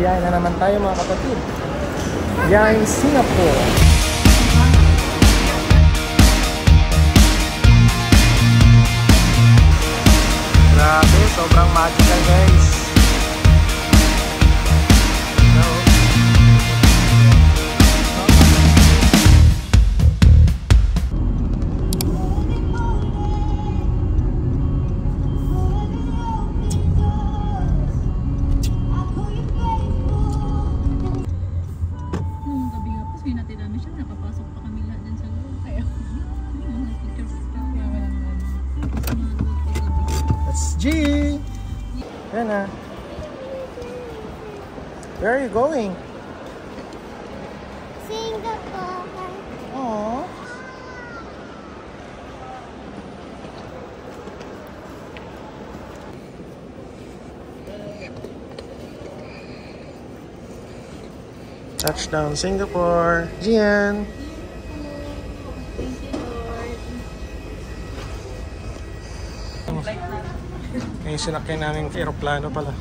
Biyahe na naman tayo mga kapatid. Biyaheng Singapore. Grabe, sobrang magical guys. G! Yan na. Where are you going? Singapore. Aww. Touchdown Singapore. Jian. Ngayon sinakay namin aeroplano pala.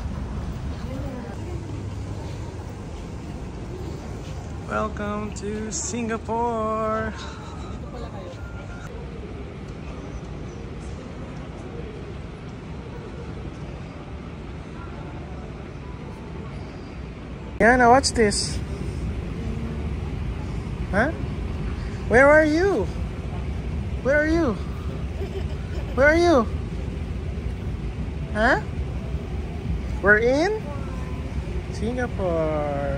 Welcome to Singapore! Yana, what's this? Huh? Where are you? Where are you? Where are you? Huh? We're in Singapore.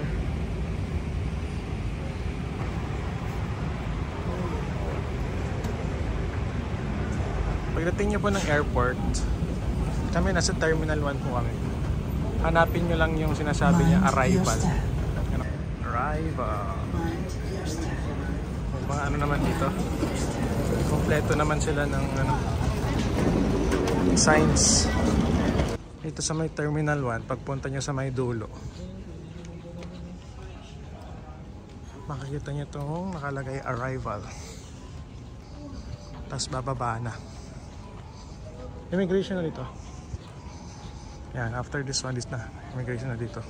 Pagdating nyo po ng airport, kami nasa Terminal 1 po kami. Hanapin nyo lang yung sinasabi niya, arrival. Arrival. Mga ano naman dito. Kompleto naman sila ng signs. Ito sa may Terminal 1, pagpunta nyo sa may dulo, makikita nyo itong nakalagay arrival. Tapos bababa na. Immigration na dito. Yan, after this one is na. Immigration na dito.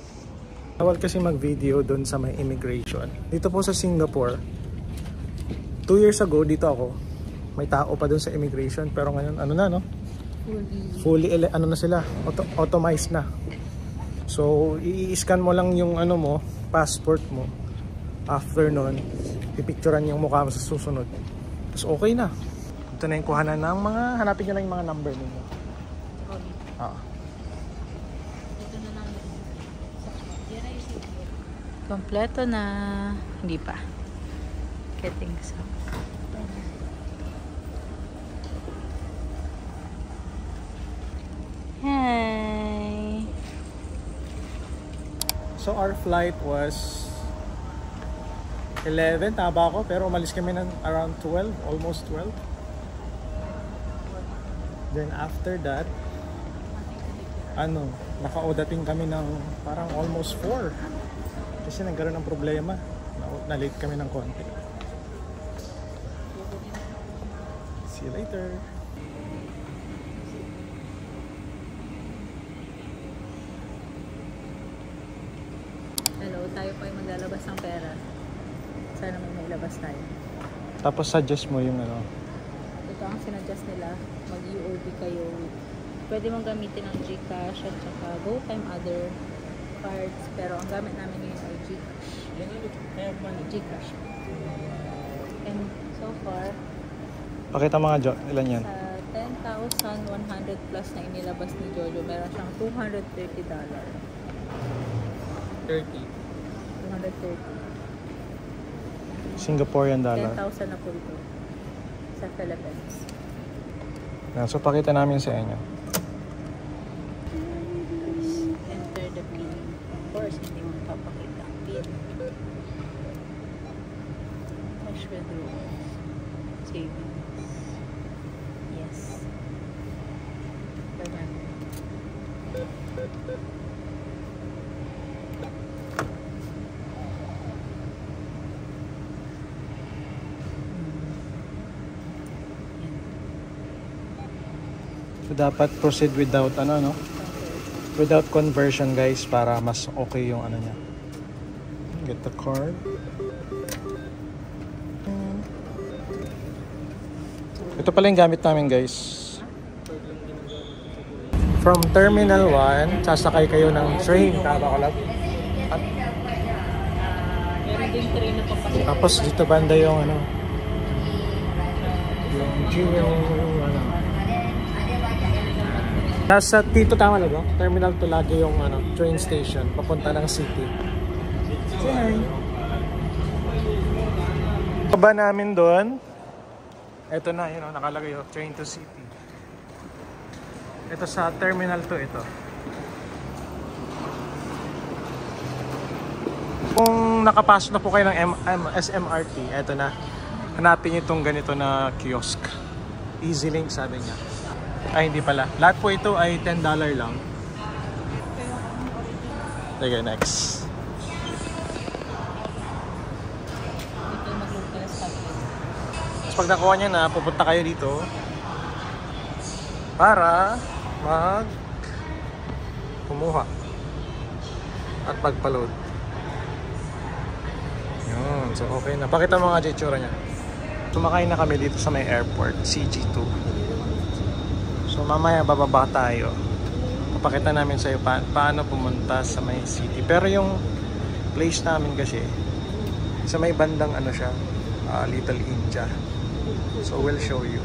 Bawal kasi mag-video doon sa may immigration. Dito po sa Singapore, 2 years ago dito ako, may tao pa doon sa immigration. Pero ngayon, ano na no? Fully ano na sila, automized na. So i-scan mo lang yung ano mo, passport mo. After nun, pipicturean yung mukha mo sa susunod. Tapos okay na. Ito na yung kuhanan ng mga, hanapin nyo lang yung mga number ninyo. Kompleto na. Hindi pa. Getting some. Hi. So our flight was 11, tama ako, pero umalis kami ng around 12, almost 12. Then after that, naka-odating kami ng parang almost 4. Kasi nagkaroon ng problema. Na-late kami ng konti. See you later. Tayo pa ay maglalabas ng pera. Sana may mailabas tayo. Tapos suggest mo yung ano. Ito ang sinadjust nila. Mag-UOB kayo. Pwede mong gamitin ang GCash at saka GoTime, other cards. Pero ang gamit namin ngayon ay GCash. GCash. And so far, Pakita mga Jo, ilan yan? Sa 10,100 plus na inilabas ni Jojo, meron siyang $230. 30. 230. Singaporean dollar. 10,000 na po ito sa Philippines. Yan, so pakita namin sa inyo. Enter the PIN. Of course, hindi mo papakita ang PIN. Cash withdrawals. Savings. Yes. Ganyan. So dapat proceed without ano no? without conversion guys, para mas okay yung ano niya. Get the card. Ito pala yung gamit namin guys. From Terminal 1, sasakay kayo ng train, tama ko lang. Meron din train na papasok. Tapos dito banda yung ano, yung ano. Nasa dito tama lang, no? Terminal 2 lagi yung ano, train station papunta ng city. Hi. Baba namin doon. Ito na, yun, nakalagay yung train to city. Ito sa Terminal 2 ito. Kung nakapasok na po kayo ng SMRT, ito na. Hanapin nyo itong ganito na kiosk. EasyLink sabi niya. Ay, hindi pala. Lahat po ito ay $10 lang. Sige, next. Dito yung mag-local stop. Tapos pag nakuha nyo na, pupunta kayo dito para kumuha at magpa-load. Yun, so okay na. Pakita mo nga dyan itsura niya. Sumakay na kami dito sa may airport, CG2. So mamaya bababa tayo. Papakita namin sa'yo paano pumunta sa may city. Pero yung place namin kasi sa may bandang ano siya, Little India. So we'll show you.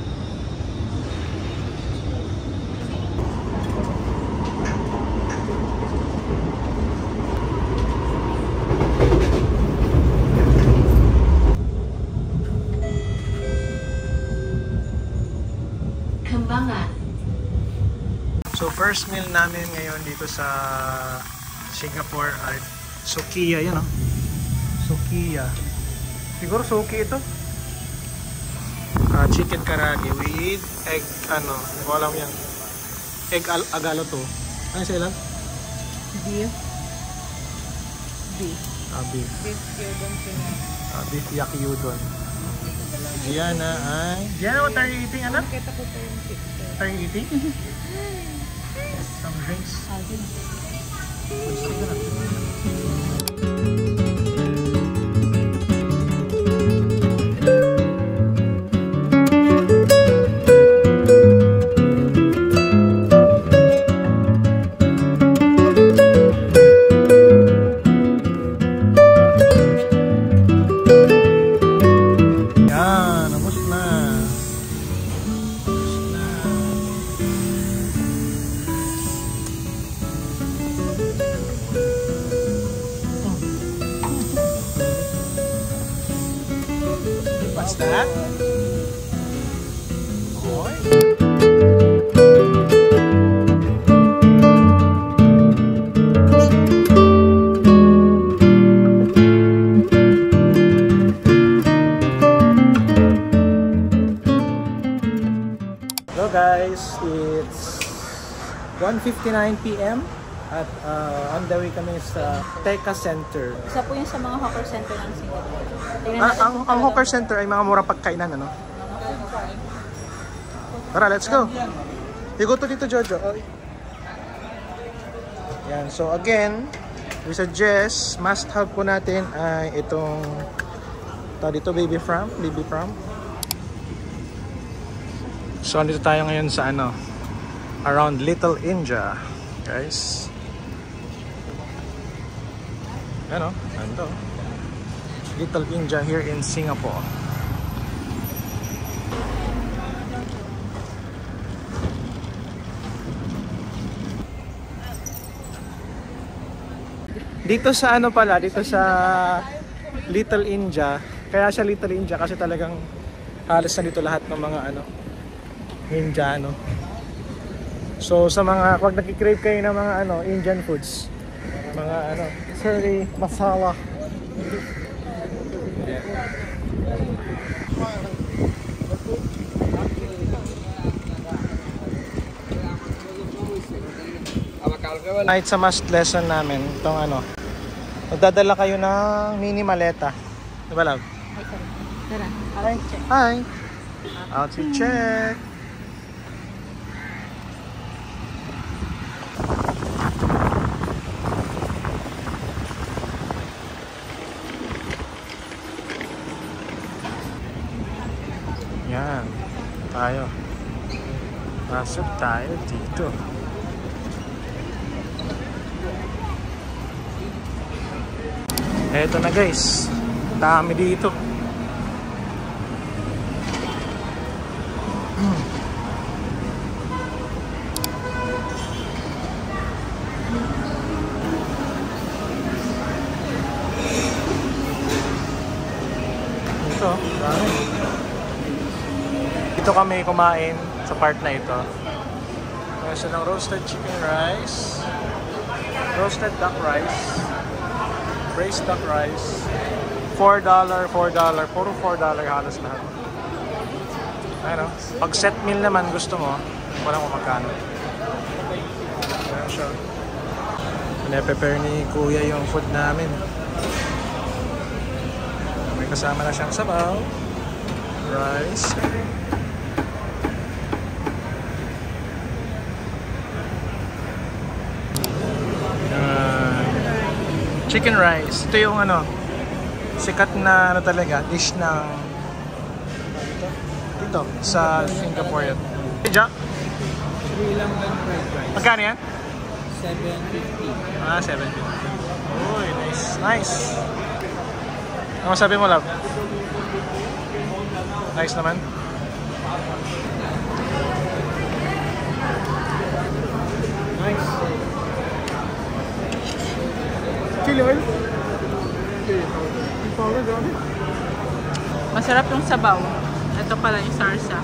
So first meal namin ngayon dito sa Singapore ay Sukiya, yun o. Sukiya. Siguro Suki ito. Chicken karaage with egg, ano, hindi ko alam yan. Egg agalo to. Ano sila? Beef. Beef. Beef. Beef udon sila. Beef yaki udon. Gianna ay... Gianna, what are you eating, anak? Kita ko pa yung picture. What are you eating? Some drinks. What's that? Hello guys, it's 1:59 PM at on the way kami sa Teka Center. Isa po yun sa mga hawker center ng Singapore. Ang hawker center ay mga murang pagkainan, ano? Tara, let's go. You go to dito, Jojo. Yan, so again, we suggest, must have po natin ay itong dito, baby pram. So, andito tayo ngayon sa ano, around Little India, guys. Ano? Ando. Little India here in Singapore. Dito sa ano pala, dito sa Little India, kaya siya Little India kasi talagang halos na dito lahat ng mga ano, Indiano. So sa mga, pag nagki-crave kayo ng mga ano, Indian foods, mga ano, curry, masala. Kahit sa must lesson namin, itong ano, magdadala kayo ng mini maleta. Diba, love? Hi, sorry. Tara, Hi. check. Hi. Outfit check. tayo. Pasok tayo dito. Eto na guys. Dami dito. Ito, dami. Dito kami kumain sa part na ito. Kasi ng roasted chicken rice, roasted duck rice, braised duck rice, $4, puro $4 halos lahat. Ano? Pag set meal naman gusto mo, walang magkano. Ayan siya. Pine-prepare ni Kuya yung food namin. May kasama na siyang sabaw, rice, chicken rice. Ito yung ano, sikat na ano talaga, dish ng dito sa Singapore yan. Jack? Sri Lankan fried rice. Magkano yan? $7.50. Ah, $7.50. Uy, nice. Nice. Ano sabi mo, love? Nice naman. Nice. Chili oil? Masarap yung sabaw. Ito pala yung sarsa.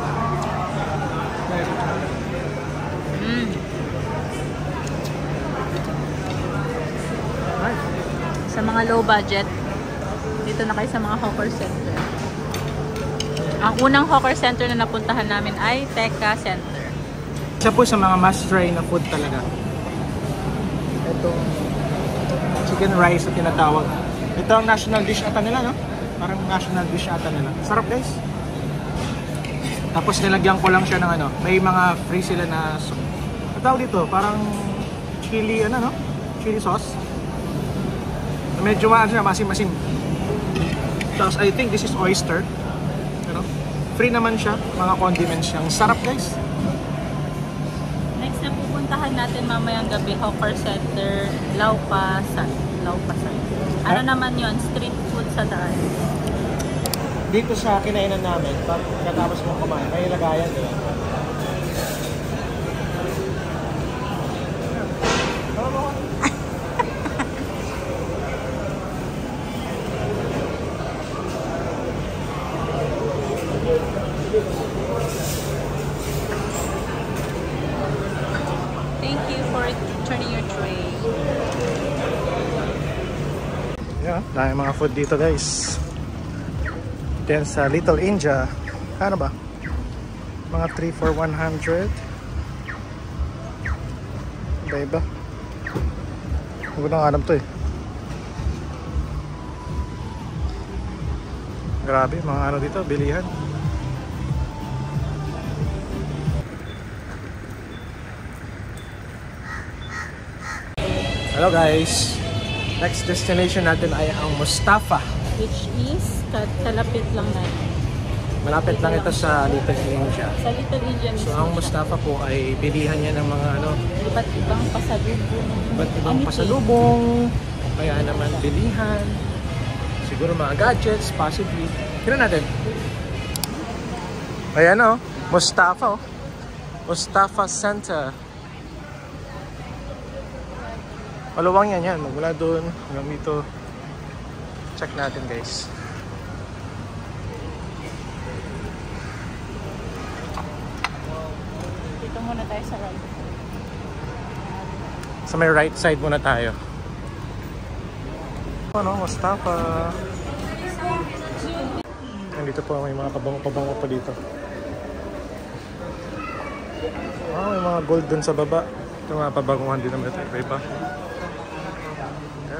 Nice. Sa mga low budget, dito na kayo sa mga hawker center. Ang unang hawker center na napuntahan namin ay Tekka Center. Isa po sa mga must-try na food talaga. Itong chicken rice na tinatawag. Ito ang national dish ata nila, no? Parang national dish ata nila. Sarap guys. Tapos nilagyan ko lang siya ng ano, may mga free sila na ang tawag dito, parang chili ano, no? Chili sauce. Medyo siya, masim-masim. Tapos I think this is oyster. Ano? Free naman siya, mga condiments siyang sarap guys. Next na pupuntahan natin mamayang gabi, hawker center, Laupasan. Ano naman yon, street food sa daan. Dito sa kinainan namin, pagkatapos mong kumain, may lagayan nila. Thank you for turning your tray. Yeah, dahil mga food dito guys. Then sa Little India, ano ba? Mga 3 for 100. Iba-iba. Hindi ko nang alam to eh. Grabe, mga ano dito, bilihan. Hello guys. Next destination natin ay ang Mustafa. Which is, kalapit lang natin. Malapit lang ito sa Little India. Sa Little India So mismo ang siya. Mustafa po ay bilihan niya ng mga ano, Iba't ibang pasalubong. iba't ibang pasalubong, kaya naman bilihan, siguro mga gadgets, possibly. Kira natin. Ayan o, Mustafa o. Mustafa Center. Maluwang yan. Magmula doon hanggang dito. Check natin guys. Dito muna tayo sa right. Sa may right side muna tayo. Ano, Mustafa. Nandito po may mga pabango pa dito. May mga gold dun sa baba. Ito mga pabanguhan din naman ito. Iba-iba.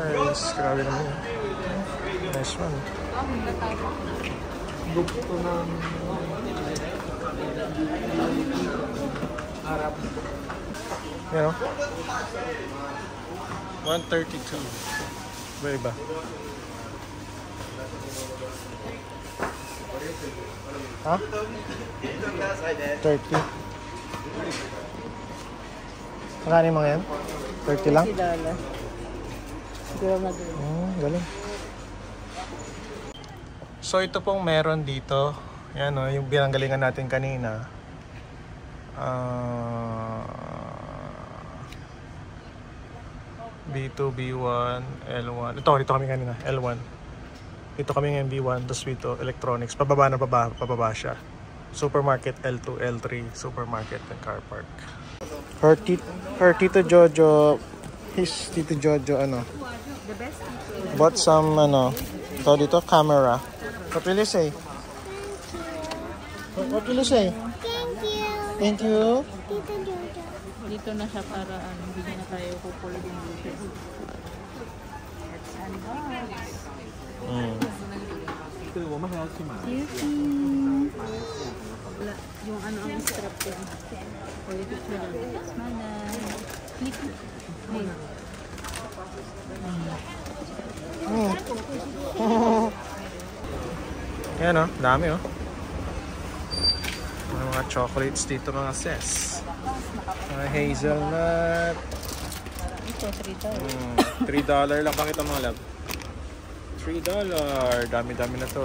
Guys, grabe naman yun. Nice one. Gusto ko ng Arab. You know? 132. Iba-iba. Ha? 30. Magkano yung mga yan? 30 lang? $30. Siguro magaling. Galing. So ito pong meron dito. Yan o, yung binanggalingan natin kanina. B2, B1, L1. Ito, dito kami kanina, L1. Dito kami ngayon B1, tapos dito electronics. Pababa na pababa siya. Supermarket L2, L3, supermarket and car park. Her Tito Jojo, his Tito Jojo, ano? The best teacher. Bought some, ano, ito dito, camera. What will you say? What will you say? Thank you. Thank you. Tito Jojo. Dito na siya para hindi na tayo kukulo din dito. Let's unbox. Wala, yung ano ang strap yan. Ulit ito lang. Mana. Click. Hey. Yan o, dami o. Mga chocolates dito mga sis. Mga hazelnut. Ito, $3. $3 lang pakita mga lab. $3. Dami-dami na to.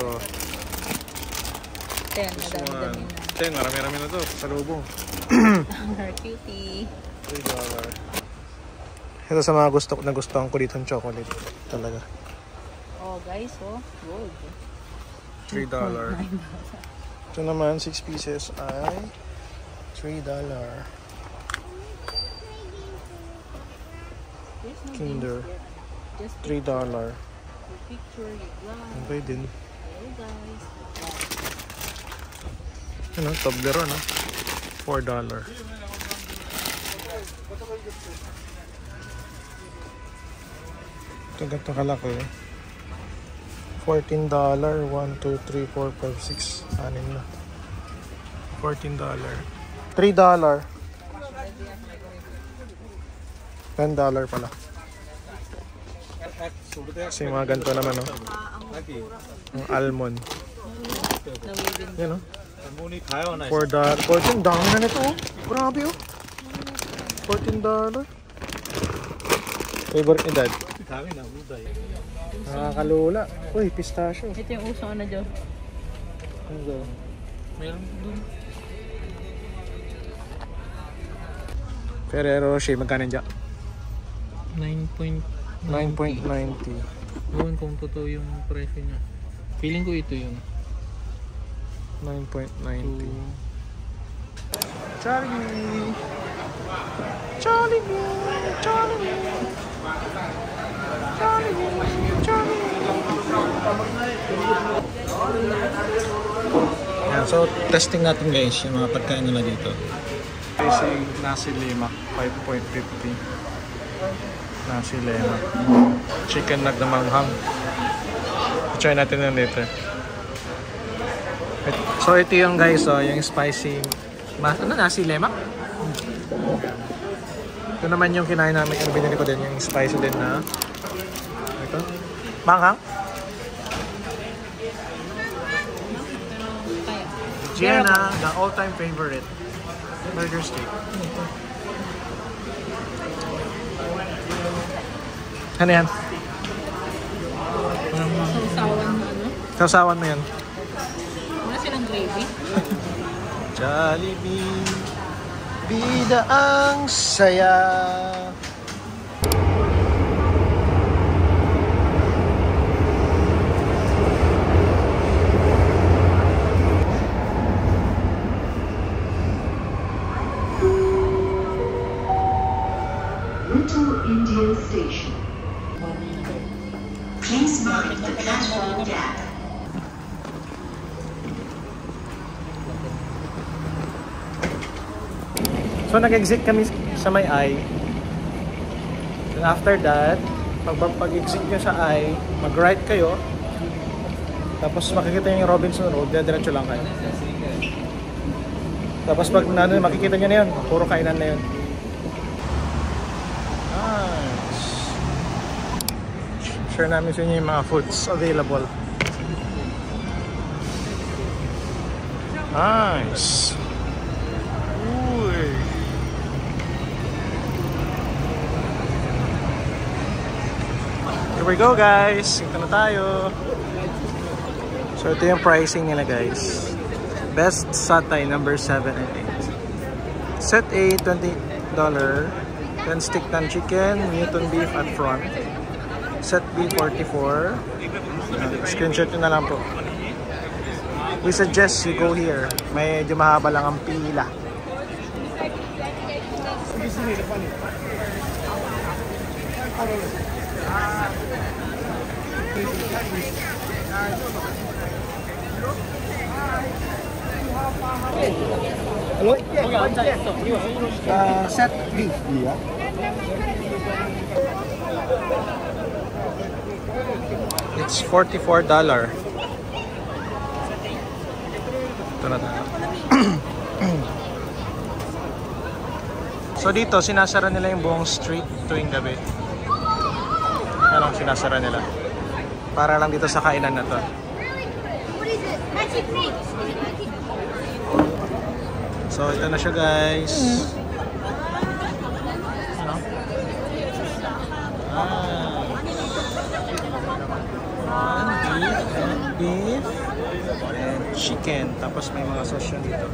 10, madami-dami na. 10, marami-rami na to. Salubong. Her cutie. $3. Ito sa mga nagustuhan ko dito ng chocolate. Talaga. Oh guys, oh. Gold. $3. Ito naman, 6 pieces ay $3. Kinder. Just $3. your picture, your glass. Okay din. Hello guys. Ano, Toblerone, no? $4. Ito ganito kalaki. $14. 1, 2, 3, 4, 5, 6. Anin na. $14. $3. $10 pala. Kasi mga ganito naman, no? Yung almond. Yan, no? $4. $14. Dami na nito, oh. Grabe, oh. $14. Favorite ni Dad. Nakakalula. Uy, pistachio. Ito yung uso na dyan. Meron doon. Ferrero Rocher, magkano dyan? 9.90. 9.90. Ewan kung totoo yung presyo niya. Feeling ko ito yun. 9.90. Jollibee! Jollibee! Jollibee! Jollibee! Jollibee! Yan, so testing natin guys yung mga pagkain nila dito. Facing nasi lemak, 5.50. Nasi lemak. Chicken nug na manghang. Try natin yan later. So ito yung guys, oh, yung spicy ano, nasi lemak. Ito naman yung kinain namin, yung binili ko din, yung spicy din na ito. Manghang. Gianna, the all-time favorite. Burger steak. Ano yan? Sausawan mo ano? Sausawan mo yan. Wala silang gravy. Jollibee, bida ang saya. Little Indian Station. Please mind the platform gap. So nag-exit kami sa may I. Then after that, pag-exit nyo sa I, mag-right kayo. Tapos makikita nyo yung Robinson Road, diretso lang kayo. Tapos pag makikita nyo na yun, puro kainan na yun. Nice. Share namin sa inyo yung mga foods available. Nice. Uy. Here we go guys. Ito na tayo. So ito yung pricing nila guys. Best satay number 7 and 8. Set A $20. 10 stick ng chicken, Newton beef at front. Set B 44. Screenshot nyo na lang po. We suggest you go here. Medyo mahaba lang ang pila. Set B. It's $44. Ito na tayo. So dito, sinasara nila yung buong street tuwing gabi. Ano sinasara nila? Para lang dito sa kainan na to. So ito na siya guys. Ano? Beef and chicken. Tapos may mga sauce yan dito.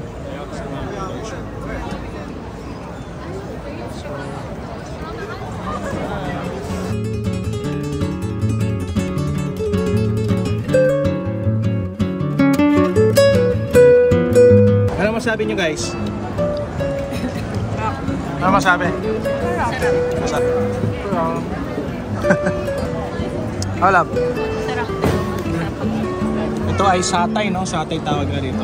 Ano masabi nyo guys? Ano masabi? Masarap. Hold up. Ito ay satay, no? Satay tawag na dito.